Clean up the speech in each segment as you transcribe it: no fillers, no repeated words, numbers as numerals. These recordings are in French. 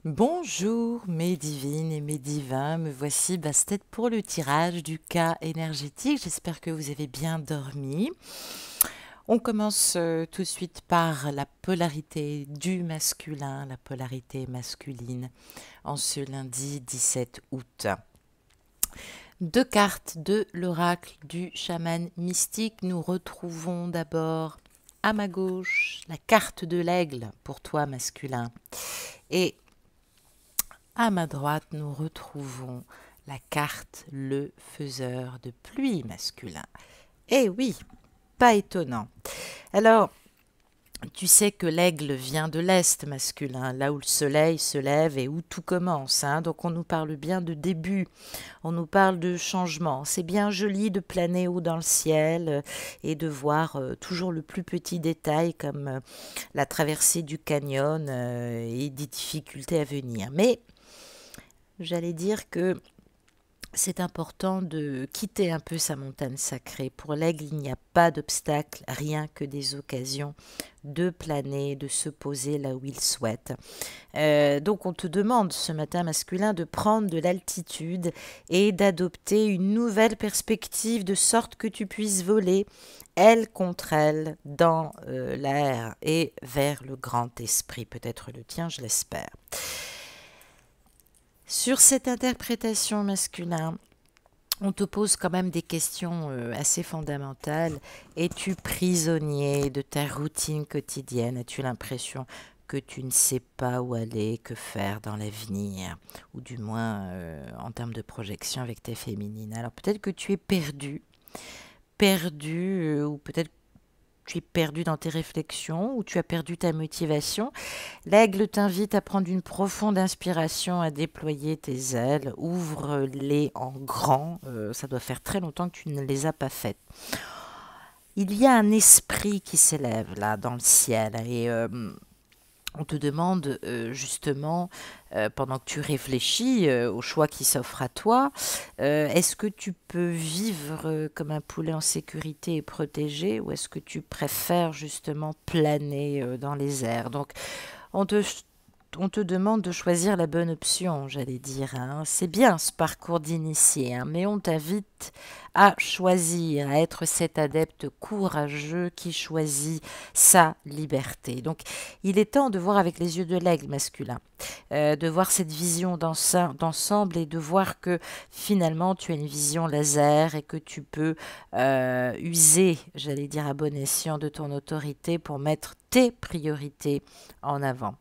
Bonjour mes divines et mes divins, me voici Bastet pour le tirage du cas énergétique. J'espère que vous avez bien dormi. On commence tout de suite par la polarité du masculin, la polarité masculine, en ce lundi 17 août. Deux cartes de l'oracle du chaman mystique. Nous retrouvons d'abord à ma gauche la carte de l'aigle pour toi masculin. Et à ma droite, nous retrouvons la carte le faiseur de pluie masculin. Eh oui, pas étonnant. Alors, tu sais que l'aigle vient de l'Est masculin, là où le soleil se lève et où tout commence. Donc on nous parle bien de début, on nous parle de changement. C'est bien joli de planer haut dans le ciel et de voir toujours le plus petit détail comme la traversée du canyon et des difficultés à venir. Mais j'allais dire que c'est important de quitter un peu sa montagne sacrée. Pour l'aigle, il n'y a pas d'obstacle, rien que des occasions de planer, de se poser là où il souhaite. Donc on te demande ce matin masculin de prendre de l'altitude et d'adopter une nouvelle perspective de sorte que tu puisses voler aile contre aile dans l'air et vers le grand esprit, peut-être le tien, je l'espère. Sur cette interprétation masculine, on te pose quand même des questions assez fondamentales. Es-tu prisonnier de ta routine quotidienne? As-tu l'impression que tu ne sais pas où aller, que faire dans l'avenir? Ou du moins en termes de projection avec tes féminines. Alors peut-être que tu es perdu, ou peut-être tu es perdu dans tes réflexions ou tu as perdu ta motivation. L'aigle t'invite à prendre une profonde inspiration, à déployer tes ailes, ouvre-les en grand, ça doit faire très longtemps que tu ne les as pas faites. Il y a un esprit qui s'élève là dans le ciel et on te demande justement, pendant que tu réfléchis au choix qui s'offre à toi, est-ce que tu peux vivre comme un poulet en sécurité et protégé ou est-ce que tu préfères justement planer dans les airs? Donc, on te, on te demande de choisir la bonne option, j'allais dire. C'est bien ce parcours d'initié, mais on t'invite à choisir, à être cet adepte courageux qui choisit sa liberté. Donc, il est temps de voir avec les yeux de l'aigle masculin, de voir cette vision d'ensemble et de voir que finalement tu as une vision laser et que tu peux user, j'allais dire à bon escient, de ton autorité pour mettre tes priorités en avant.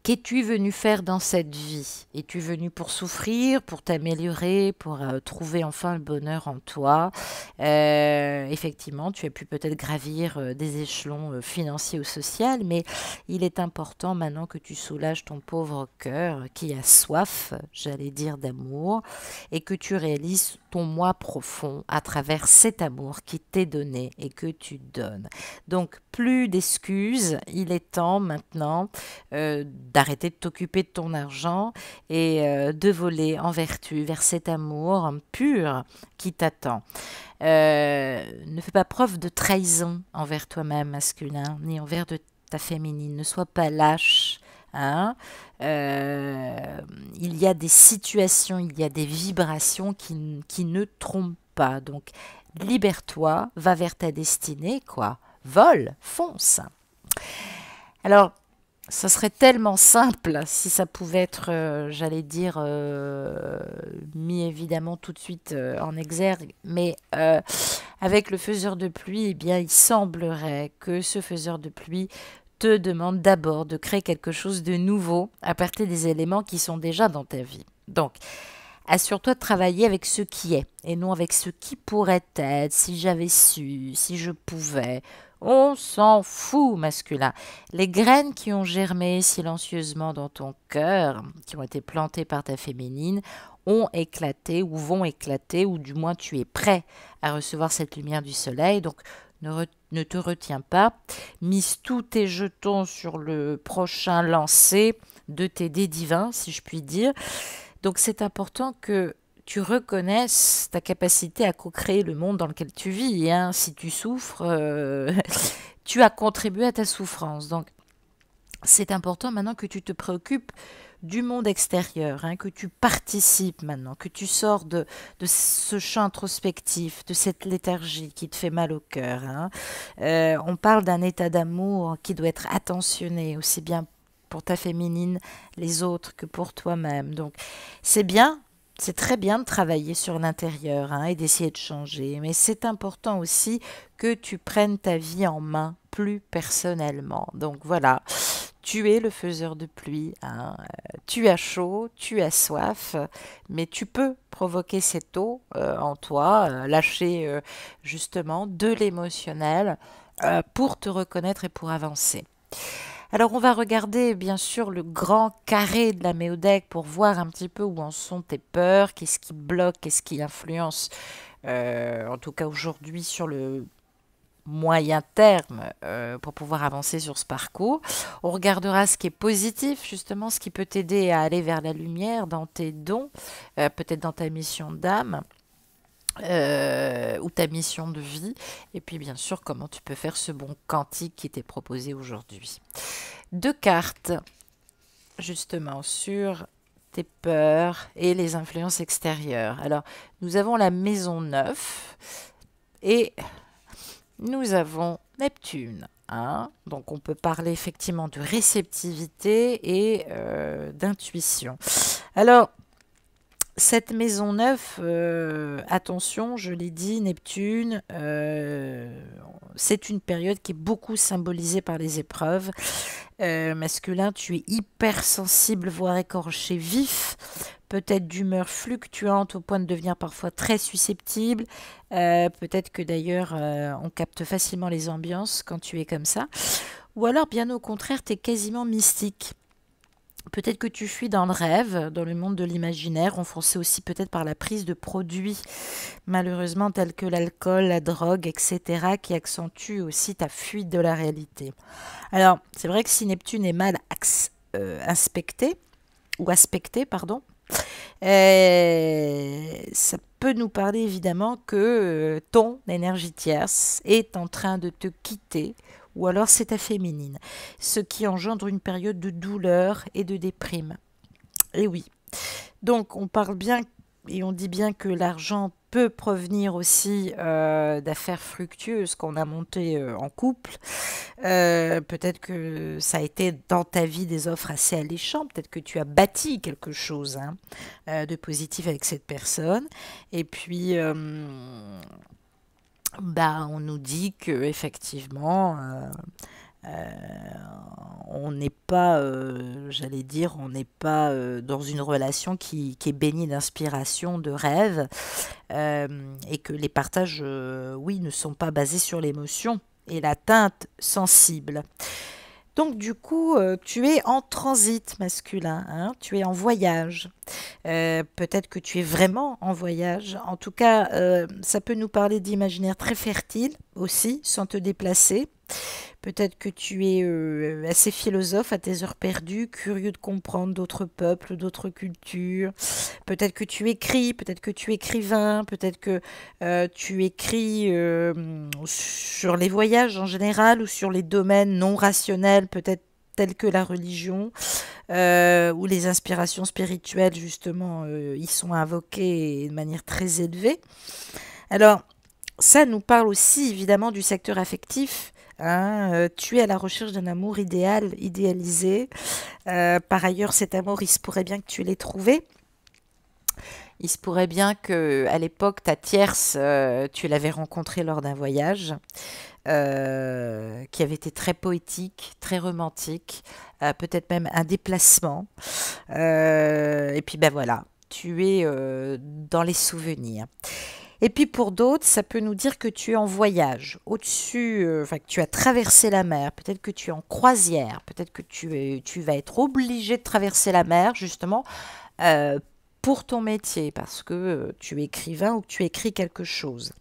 Qu'es-tu venu faire dans cette vie? Es-tu venu pour souffrir, pour t'améliorer, pour trouver enfin le bonheur en toi? Effectivement, tu as pu peut-être gravir des échelons financiers ou sociaux, mais il est important maintenant que tu soulages ton pauvre cœur qui a soif, j'allais dire, d'amour, et que tu réalises ton moi profond à travers cet amour qui t'est donné et que tu donnes. Donc, plus d'excuses, il est temps maintenant d'arrêter de t'occuper de ton argent et de voler en vertu vers cet amour pur qui t'attend. Ne fais pas preuve de trahison envers toi-même masculin, ni envers de ta féminine. Ne sois pas lâche. Il y a des situations, il y a des vibrations qui ne trompent pas. Donc, libère-toi, va vers ta destinée, quoi. Vole, fonce. Alors, ça serait tellement simple si ça pouvait être, j'allais dire, mis évidemment tout de suite en exergue, mais avec le faiseur de pluie, eh bien, il semblerait que ce faiseur de pluie te demande d'abord de créer quelque chose de nouveau à partir des éléments qui sont déjà dans ta vie. Donc, assure-toi de travailler avec ce qui est et non avec ce qui pourrait être, si j'avais su, si je pouvais. On s'en fout, masculin. Les graines qui ont germé silencieusement dans ton cœur, qui ont été plantées par ta féminine, ont éclaté ou vont éclater, ou du moins tu es prêt à recevoir cette lumière du soleil. Donc ne te retiens pas. Mise tous tes jetons sur le prochain lancer de tes dés divins, si je puis dire. Donc c'est important que tu reconnaisses ta capacité à co-créer le monde dans lequel tu vis. Si tu souffres, tu as contribué à ta souffrance. Donc c'est important maintenant que tu te préoccupes du monde extérieur, hein, que tu participes maintenant, que tu sors de ce champ introspectif, de cette léthargie qui te fait mal au cœur, hein. On parle d'un état d'amour qui doit être attentionné, aussi bien pour ta féminine, les autres, que pour toi-même. Donc, c'est bien. C'est très bien de travailler sur l'intérieur, hein, et d'essayer de changer, mais c'est important aussi que tu prennes ta vie en main plus personnellement. Donc voilà, tu es le faiseur de pluie, hein. Tu as chaud, tu as soif, mais tu peux provoquer cette eau en toi, lâcher justement de l'émotionnel pour te reconnaître et pour avancer. Alors on va regarder bien sûr le grand carré de la méodèque pour voir un petit peu où en sont tes peurs, qu'est-ce qui bloque, qu'est-ce qui influence, en tout cas aujourd'hui sur le moyen terme pour pouvoir avancer sur ce parcours. On regardera ce qui est positif, justement, ce qui peut t'aider à aller vers la lumière dans tes dons, peut-être dans ta mission d'âme. Ou ta mission de vie, et puis bien sûr comment tu peux faire ce bon quantique qui t'est proposé aujourd'hui. Deux cartes justement sur tes peurs et les influences extérieures. Alors nous avons la maison 9 et nous avons Neptune, hein. Donc on peut parler effectivement de réceptivité et d'intuition. Alors cette maison 9, attention, je l'ai dit, Neptune, c'est une période qui est beaucoup symbolisée par les épreuves. Masculin, tu es hypersensible, voire écorché vif, peut-être d'humeur fluctuante au point de devenir parfois très susceptible. Peut-être que d'ailleurs, on capte facilement les ambiances quand tu es comme ça. Ou alors, bien au contraire, tu es quasiment mystique. Peut-être que tu fuis dans le rêve, dans le monde de l'imaginaire, renforcé aussi peut-être par la prise de produits, malheureusement tels que l'alcool, la drogue, etc., qui accentuent aussi ta fuite de la réalité. Alors, c'est vrai que si Neptune est mal inspecté, ou aspecté, pardon, ça peut nous parler évidemment que ton énergie tierce est en train de te quitter, ou alors c'est ta féminine, ce qui engendre une période de douleur et de déprime. Et oui, donc on parle bien et on dit bien que l'argent peut provenir aussi d'affaires fructueuses qu'on a montées en couple. Peut-être que ça a été dans ta vie des offres assez alléchantes, peut-être que tu as bâti quelque chose, hein, de positif avec cette personne. Et puis, bah, on nous dit que effectivement, on n'est pas, j'allais dire, on n'est pas dans une relation qui est baignée d'inspiration, de rêve, et que les partages, oui, ne sont pas basés sur l'émotion et la teinte sensible. Donc du coup, tu es en transit masculin, hein, tu es en voyage. Peut-être que tu es vraiment en voyage. En tout cas, ça peut nous parler d'imaginaire très fertile aussi, sans te déplacer. Peut-être que tu es assez philosophe à tes heures perdues, curieux de comprendre d'autres peuples, d'autres cultures. Peut-être que tu écris, peut-être que tu es écrivain, peut-être que tu écris sur les voyages en général ou sur les domaines non rationnels, peut-être tels que la religion, où les inspirations spirituelles, justement, y sont invoquées de manière très élevée. Alors, ça nous parle aussi évidemment du secteur affectif, hein. Tu es à la recherche d'un amour idéal, idéalisé. Par ailleurs, cet amour, il se pourrait bien que tu l'aies trouvé. Il se pourrait bien que à l'époque, ta tierce, tu l'avais rencontrée lors d'un voyage qui avait été très poétique, très romantique, peut-être même un déplacement. Et puis ben voilà, tu es dans les souvenirs. Et puis pour d'autres, ça peut nous dire que tu es en voyage, au-dessus, enfin que tu as traversé la mer, peut-être que tu es en croisière, peut-être que tu vas être obligé de traverser la mer justement euh, pour ton métier, parce que tu es écrivain ou que tu écris quelque chose.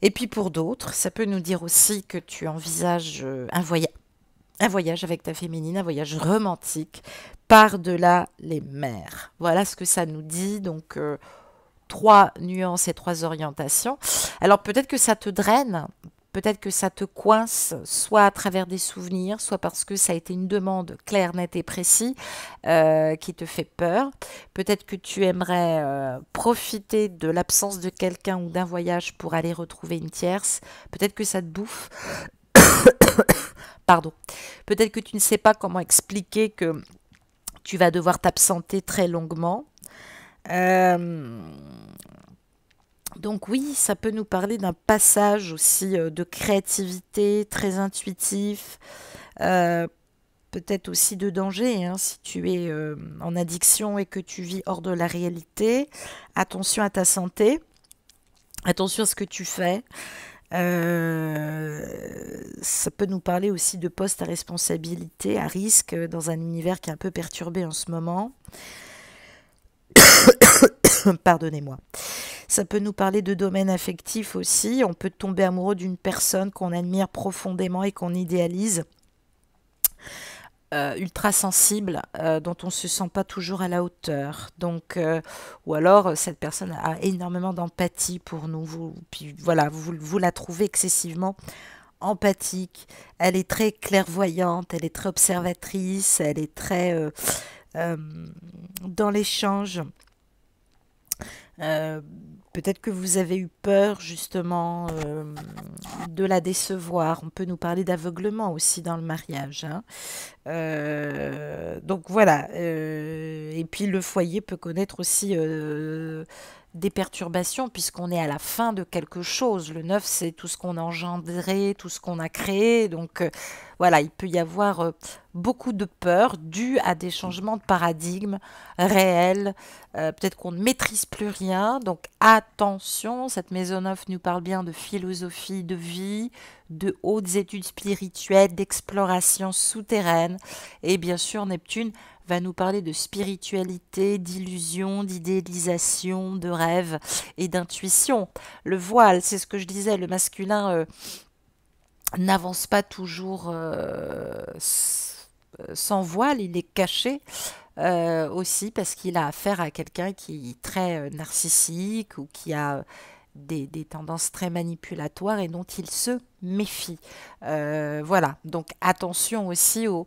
Et puis pour d'autres, ça peut nous dire aussi que tu envisages un voyage avec ta féminine, un voyage romantique par-delà les mers. Voilà ce que ça nous dit. Donc, trois nuances et trois orientations. Alors peut-être que ça te draine, peut-être que ça te coince, soit à travers des souvenirs, soit parce que ça a été une demande claire, nette et précise qui te fait peur. Peut-être que tu aimerais profiter de l'absence de quelqu'un ou d'un voyage pour aller retrouver une tierce. Peut-être que ça te bouffe. Pardon. Peut-être que tu ne sais pas comment expliquer que tu vas devoir t'absenter très longuement. Euh, donc oui, ça peut nous parler d'un passage aussi de créativité, très intuitif, euh, peut-être aussi de danger, hein, si tu es en addiction et que tu vis hors de la réalité. Attention à ta santé, attention à ce que tu fais. Ça peut nous parler aussi de postes à responsabilité, à risque, dans un univers qui est un peu perturbé en ce moment. Pardonnez-moi. Ça peut nous parler de domaine affectif aussi. On peut tomber amoureux d'une personne qu'on admire profondément et qu'on idéalise, ultra sensible, dont on ne se sent pas toujours à la hauteur. Donc, ou alors, cette personne a énormément d'empathie pour nous. Puis voilà, vous la trouvez excessivement empathique. Elle est très clairvoyante, elle est très observatrice, elle est très euh, dans l'échange. Euh, Peut-être que vous avez eu peur justement de la décevoir. On peut nous parler d'aveuglement aussi dans le mariage, hein. Donc voilà. Et puis le foyer peut connaître aussi des perturbations puisqu'on est à la fin de quelque chose. Le neuf, c'est tout ce qu'on a engendré, tout ce qu'on a créé. Donc voilà, il peut y avoir beaucoup de peur due à des changements de paradigme réels. Peut-être qu'on ne maîtrise plus rien. Donc attention, cette maison 9 nous parle bien de philosophie de vie, de hautes études spirituelles, d'exploration souterraine. Et bien sûr, Neptune va nous parler de spiritualité, d'illusion, d'idéalisation, de rêve et d'intuition. Le voile, c'est ce que je disais, le masculin n'avance pas toujours sans voile, il est caché aussi parce qu'il a affaire à quelqu'un qui est très narcissique ou qui a des tendances très manipulatoires et dont il se méfie. Voilà, donc attention aussi aux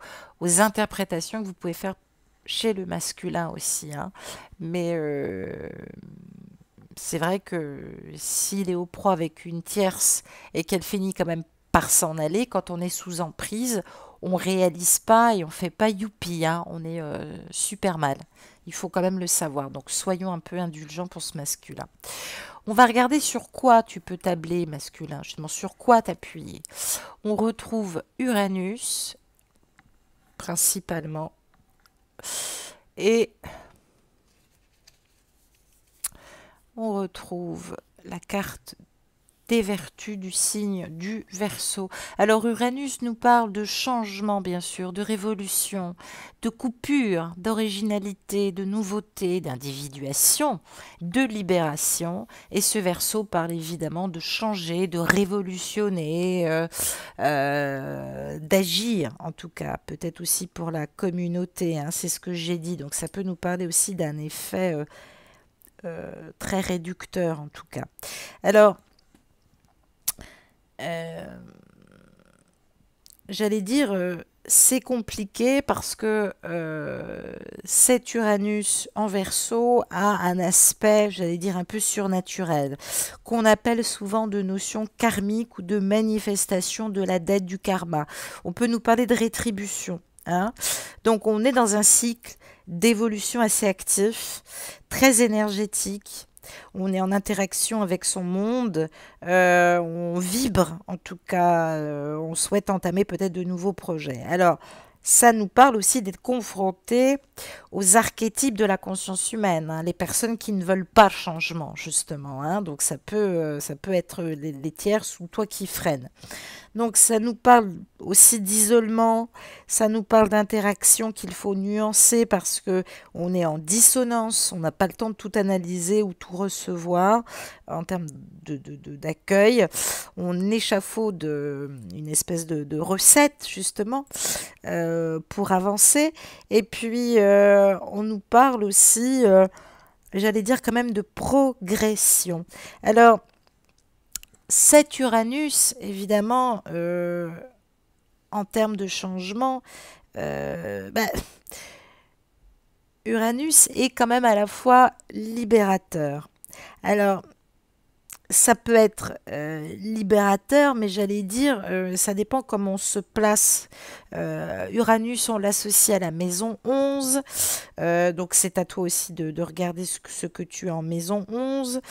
interprétations que vous pouvez faire chez le masculin aussi, hein. Mais c'est vrai que s'il est au pro avec une tierce et qu'elle finit quand même par s'en aller, quand on est sous emprise, on réalise pas et on fait pas youpi, hein, on est super mal. Il faut quand même le savoir. Donc soyons un peu indulgents pour ce masculin. On va regarder sur quoi tu peux tabler masculin, justement sur quoi t'appuyer. On retrouve Uranus principalement et on retrouve la carte des vertus du signe du Verseau. Alors Uranus nous parle de changement, bien sûr, de révolution, de coupure, d'originalité, de nouveauté, d'individuation, de libération. Et ce Verseau parle évidemment de changer, de révolutionner, d'agir, en tout cas, peut-être aussi pour la communauté, hein, c'est ce que j'ai dit. Donc ça peut nous parler aussi d'un effet très réducteur, en tout cas. Alors, j'allais dire, c'est compliqué parce que cet Uranus en Verseau a un aspect, j'allais dire, un peu surnaturel, qu'on appelle souvent de notion karmique ou de manifestation de la dette du karma. On peut nous parler de rétribution, hein. Donc on est dans un cycle d'évolution assez actif, très énergétique. On est en interaction avec son monde, on vibre en tout cas, on souhaite entamer peut-être de nouveaux projets. Alors, ça nous parle aussi d'être confronté aux archétypes de la conscience humaine, hein, les personnes qui ne veulent pas changement, justement, hein. Donc ça peut être les tierces ou toi qui freines. Donc ça nous parle aussi d'isolement, ça nous parle d'interaction qu'il faut nuancer parce que on est en dissonance, on n'a pas le temps de tout analyser ou tout recevoir en termes d'accueil. On échafaude une espèce de recette justement pour avancer. Et puis on nous parle aussi, j'allais dire quand même de progression. Alors, cet Uranus, évidemment, en termes de changement, bah, Uranus est quand même à la fois libérateur. Alors, ça peut être libérateur, mais j'allais dire, ça dépend comment on se place. Uranus, on l'associe à la maison 11, donc c'est à toi aussi de regarder ce que tu as en maison 11.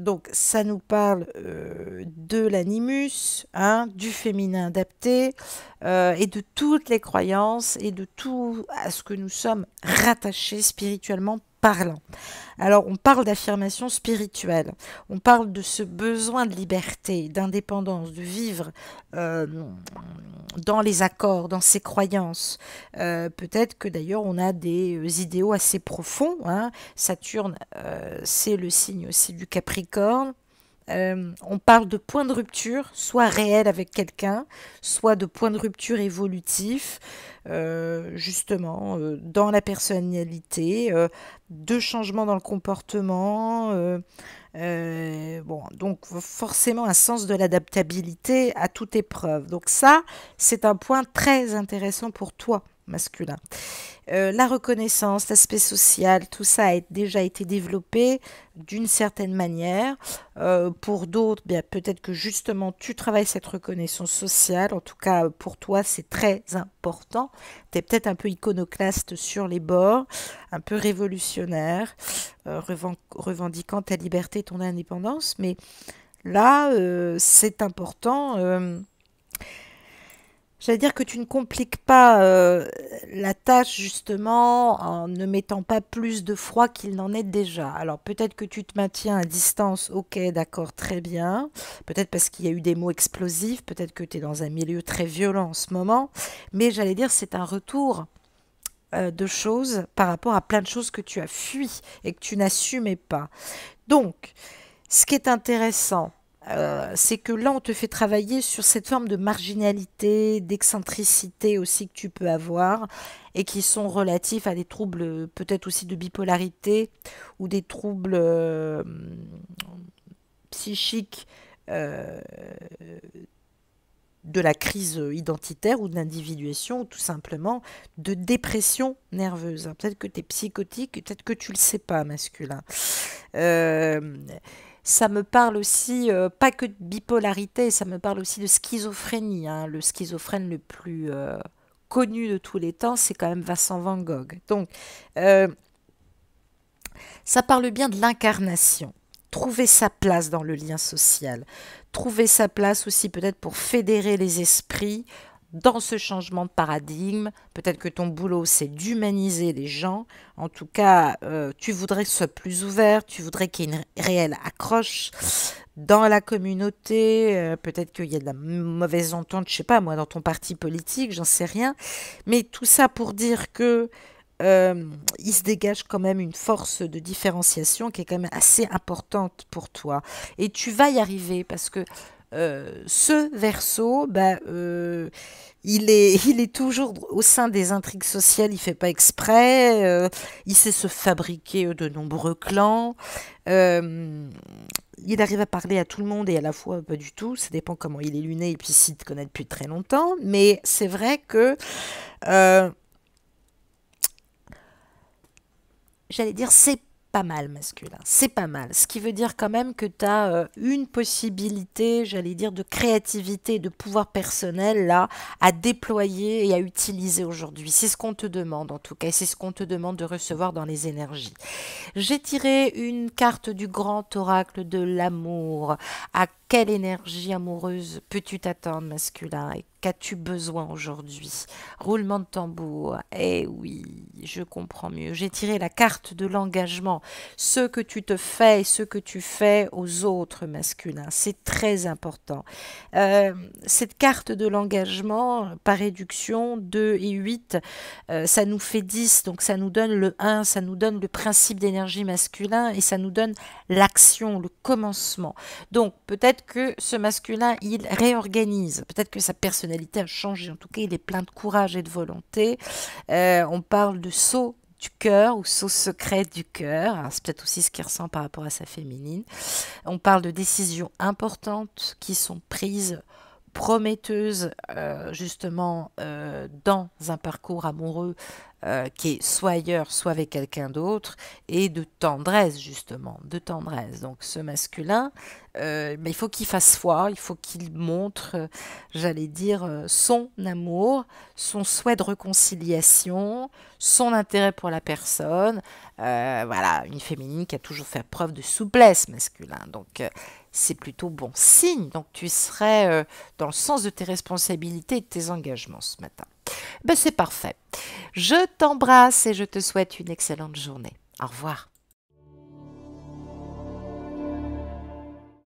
Donc ça nous parle de l'animus, hein, du féminin adapté, et de toutes les croyances et de tout à ce que nous sommes rattachés spirituellement parlant. Alors, on parle d'affirmation spirituelle, on parle de ce besoin de liberté, d'indépendance, de vivre euh, dans les accords, dans ses croyances. Peut-être que d'ailleurs, on a des idéaux assez profonds, hein. Saturne, c'est le signe aussi du Capricorne. On parle de point de rupture, soit réel avec quelqu'un, soit de point de rupture évolutif, justement, dans la personnalité, de changements dans le comportement. Bon, donc forcément un sens de l'adaptabilité à toute épreuve. Donc ça, c'est un point très intéressant pour toi, masculin. La reconnaissance, l'aspect social, tout ça a déjà été développé d'une certaine manière. Pour d'autres, bien peut-être que justement tu travailles cette reconnaissance sociale. En tout cas, pour toi, c'est très important. Tu es peut-être un peu iconoclaste sur les bords, un peu révolutionnaire, revendiquant ta liberté, ton indépendance. Mais là, c'est important. J'allais dire que tu ne compliques pas la tâche justement en ne mettant pas plus de froid qu'il n'en est déjà. Alors peut-être que tu te maintiens à distance, ok, d'accord, très bien. Peut-être parce qu'il y a eu des mots explosifs, peut-être que tu es dans un milieu très violent en ce moment. Mais j'allais dire c'est un retour de choses par rapport à plein de choses que tu as fui et que tu n'assumais pas. Donc, ce qui est intéressant, c'est que là, on te fait travailler sur cette forme de marginalité, d'excentricité aussi que tu peux avoir et qui sont relatifs à des troubles peut-être aussi de bipolarité ou des troubles psychiques euh, de la crise identitaire ou de l'individuation ou tout simplement de dépression nerveuse. Peut-être que tu es psychotique, peut-être que tu ne le sais pas, masculin. Euh, Ça me parle aussi, pas que de bipolarité, ça me parle aussi de schizophrénie, hein. Le schizophrène le plus connu de tous les temps, c'est quand même Vincent Van Gogh. Donc, euh, ça parle bien de l'incarnation. Trouver sa place dans le lien social. Trouver sa place aussi peut-être pour fédérer les esprits dans ce changement de paradigme. Peut-être que ton boulot, c'est d'humaniser les gens. En tout cas, tu voudrais que ce soit plus ouvert, tu voudrais qu'il y ait une réelle accroche dans la communauté. Peut-être qu'il y a de la mauvaise entente, je sais pas moi, dans ton parti politique, j'en sais rien. Mais tout ça pour dire que il se dégage quand même une force de différenciation qui est quand même assez importante pour toi. Et tu vas y arriver parce que ce Verseau, bah, il est toujours au sein des intrigues sociales, il fait pas exprès, il sait se fabriquer de nombreux clans, euh, il arrive à parler à tout le monde et à la fois pas du tout, ça dépend comment il est luné et puis s'il te connaît depuis très longtemps, mais c'est vrai que euh, j'allais dire c'est pas mal masculin, c'est pas mal. Ce qui veut dire quand même que tu as une possibilité, j'allais dire, de créativité, de pouvoir personnel là à déployer et à utiliser aujourd'hui. C'est ce qu'on te demande en tout cas, et c'est ce qu'on te demande de recevoir dans les énergies. J'ai tiré une carte du grand oracle de l'amour. À quelle énergie amoureuse peux-tu t'attendre, masculin? Et qu'as-tu besoin aujourd'hui? Roulement de tambour. Eh oui, je comprends mieux. J'ai tiré la carte de l'engagement. Ce que tu te fais et ce que tu fais aux autres, masculins. C'est très important. Euh, cette carte de l'engagement, par réduction, 2 et 8, ça nous fait 10, donc ça nous donne le 1, ça nous donne le principe d'énergie masculin et ça nous donne l'action, le commencement. Donc peut-être que ce masculin, il réorganise, peut-être que sa personnalité a changé, en tout cas il est plein de courage et de volonté. On parle de saut du cœur ou sauce secrète du cœur. Hein, c'est peut-être aussi ce qu'il ressent par rapport à sa féminine. On parle de décisions importantes qui sont prises, prometteuses, justement, dans un parcours amoureux qui est soit ailleurs, soit avec quelqu'un d'autre, et de tendresse, justement, de tendresse. Donc ce masculin, mais il faut qu'il fasse foi, il faut qu'il montre, j'allais dire, son amour, son souhait de réconciliation, son intérêt pour la personne. Voilà, une féminine qui a toujours fait preuve de souplesse masculin. Donc c'est plutôt bon signe. Donc tu serais dans le sens de tes responsabilités et de tes engagements ce matin. Ben, c'est parfait. Je t'embrasse et je te souhaite une excellente journée. Au revoir.